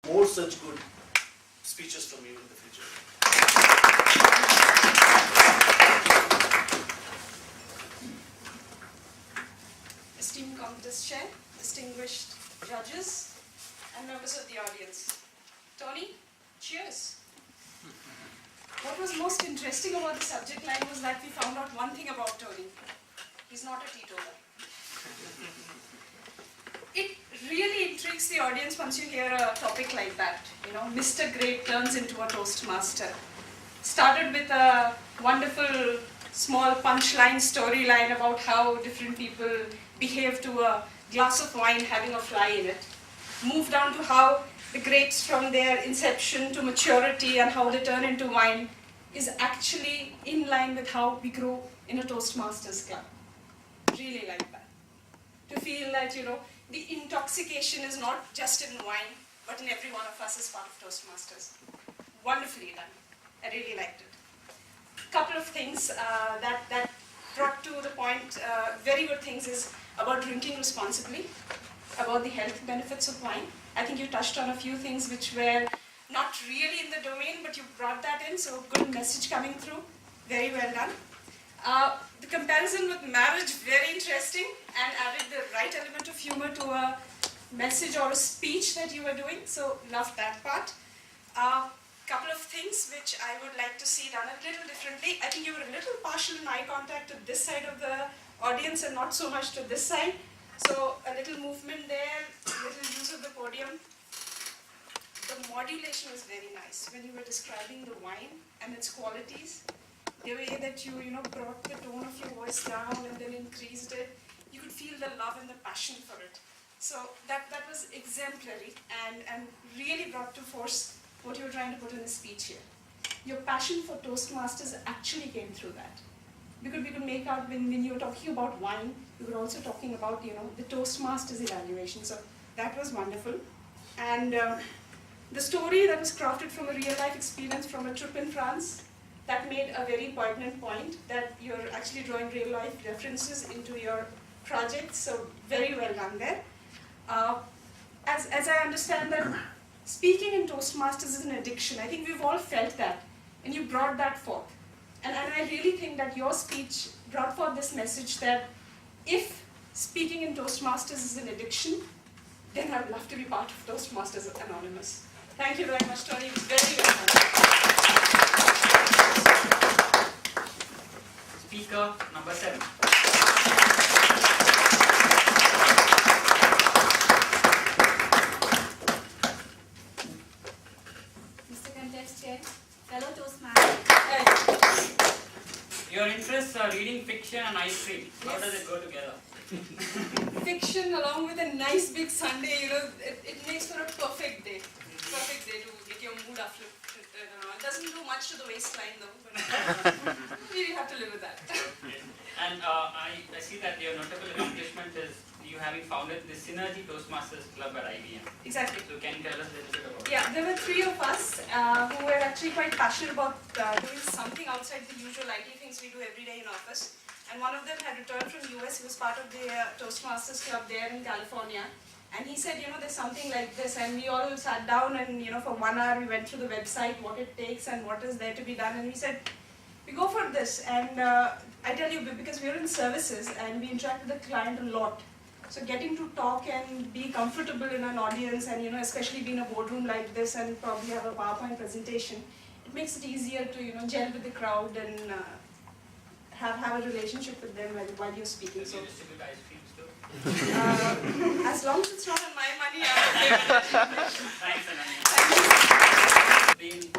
more such good speeches from you in the future. Esteemed contest chair, distinguished judges, and members of the audience. Tony, cheers. What was most interesting about the subject line was that we found out one thing about Tony. He's not a teetotaler. It really intrigues the audience once you hear a topic like that. You know, Mr. Great turns into a Toastmaster. Started with a wonderful small punchline storyline about how different people behave to a glass of wine having a fly in it. Moved down to how the grapes from their inception to maturity and how they turn into wine is actually in line with how we grow in a Toastmasters club. Really like that. To feel that, you know, the intoxication is not just in wine, but in every one of us as part of Toastmasters. Wonderfully done. I really liked it. Couple of things that brought to the point, very good things is about drinking responsibly, about the health benefits of wine. I think you touched on a few things which were not really in the domain, but you brought that in, so good message coming through. Very well done. The comparison with marriage, very interesting, and added the right element of humor to a message or a speech that you were doing, so loved that part. Couple of things which I would like to see done a little differently. I think you were a little partial in eye contact to this side of the audience and not so much to this side. So a little movement there, a little use of the podium. The modulation was very nice when you were describing the wine and its qualities. The way that you brought the tone of your voice down and then increased it, you could feel the love and the passion for it. So that was exemplary and really brought to force what you were trying to put in the speech here. Your passion for Toastmasters actually came through that. Because we could make out when you were talking about wine, you were also talking about the Toastmasters evaluation. So that was wonderful. And the story that was crafted from a real life experience from a trip in France, that made a very poignant point that you're actually drawing real life references into your project. So very well done there. As I understand that speaking in Toastmasters is an addiction. I think we've all felt that, and you brought that forth. And I really think that your speech brought forth this message that if speaking in Toastmasters is an addiction, then I'd love to be part of Toastmasters Anonymous. Thank you very much, Tony. It was very well done. Speaker number 7. Fellow Toastmasters. Your interests are reading fiction and ice cream. How does it go together? Fiction along with a nice big Sunday, it makes for a perfect day. Perfect day to get your mood uplifted. It doesn't do much to the waistline though, but we really have to live with that. Okay. And I see that your notable accomplishment is you having founded the Synergy Toastmasters Club at IBM. Exactly. So can you tell us a little bit about it? Yeah, there were 3 of us who were actually quite passionate about doing something outside the usual IT things we do every day in office. And one of them had returned from US. He was part of the Toastmasters Club there in California. And he said, there's something like this. And we all sat down and, for 1 hour we went through the website, what it takes and what is there to be done. And we said, we go for this. And I tell you, because we're in services and we interact with the client a lot. So getting to talk and be comfortable in an audience and, especially being in a boardroom like this and probably have a PowerPoint presentation, it makes it easier to, gel with the crowd and have a relationship with them while you're speaking. Do So you distribute ice creams too? as long as it's not on my money, I'm okay with it. Thanks, Ananya. Thank you. Being